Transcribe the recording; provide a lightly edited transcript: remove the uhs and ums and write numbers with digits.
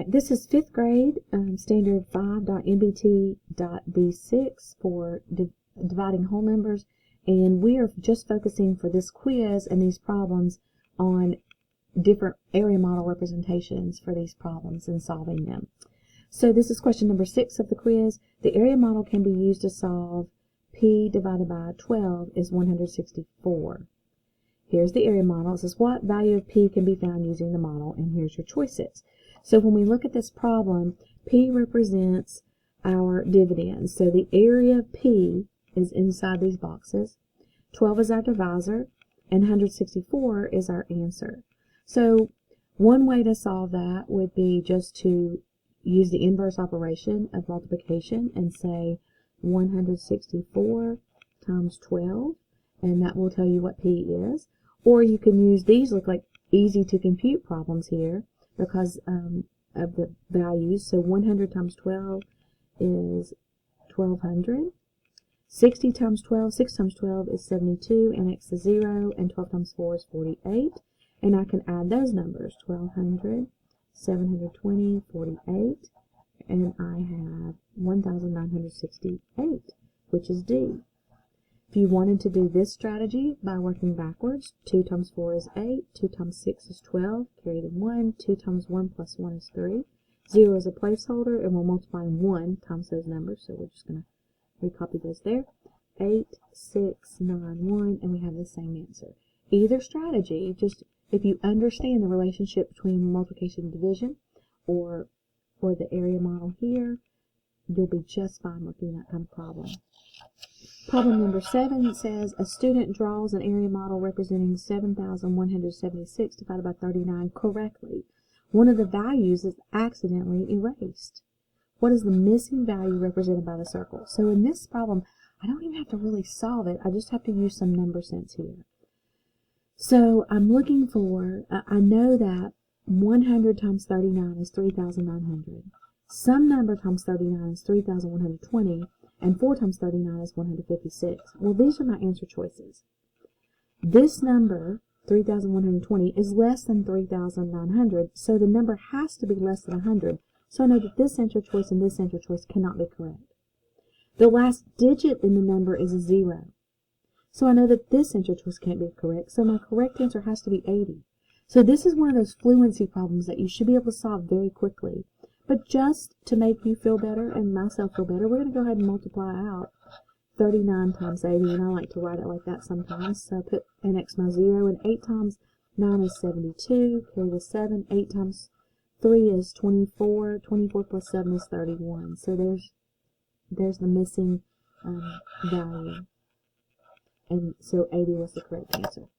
This is 5th grade, standard 5.NBT.B.6 for dividing whole numbers, and we are just focusing for this quiz and these problems on different area model representations for these problems and solving them. So this is question number 6 of the quiz. The area model can be used to solve P divided by 12 is 164. Here's the area model. It says what value of P can be found using the model, and here's your choices. So when we look at this problem, P represents our dividends. So the area of P is inside these boxes. 12 is our divisor, and 164 is our answer. So one way to solve that would be just to use the inverse operation of multiplication and say 164 times 12, and that will tell you what P is. Or you can use these, look like easy to compute problems here because of the values. So 100 times 12 is 1200. 60 times 12, 6 times 12 is 72, and x is 0, and 12 times 4 is 48. And I can add those numbers, 1200, 720, 48, and I have 1968, which is D. If you wanted to do this strategy by working backwards, 2 times 4 is 8, 2 times 6 is 12, carry the 1, 2 times 1 plus 1 is 3, 0 is a placeholder, and we're multiplying 1 times those numbers, so we're just going to recopy those there. 8, 6, 9, 1, and we have the same answer. Either strategy, just if you understand the relationship between multiplication and division, or the area model here, you'll be just fine working that kind of problem. Problem number 7 says a student draws an area model representing 7,176 divided by 39 correctly. One of the values is accidentally erased. What is the missing value represented by the circle? So in this problem, I don't even have to really solve it. I just have to use some number sense here. So I'm looking for, I know that 100 times 39 is 3,900. Some number times 39 is 3,120. And 4 times 39 is 156. Well, these are my answer choices. This number, 3,120, is less than 3,900, so the number has to be less than 100. So I know that this answer choice and this answer choice cannot be correct. The last digit in the number is a 0. So I know that this answer choice can't be correct, so my correct answer has to be 80. So this is one of those fluency problems that you should be able to solve very quickly. But just to make you feel better and myself feel better, we're going to go ahead and multiply out 39 times 80, and I like to write it like that sometimes. So I put an x my 0, and 8 times 9 is 72, carry the 7, 8 times 3 is 24, 24 plus 7 is 31. So there's the missing value. And so 80 was the correct answer.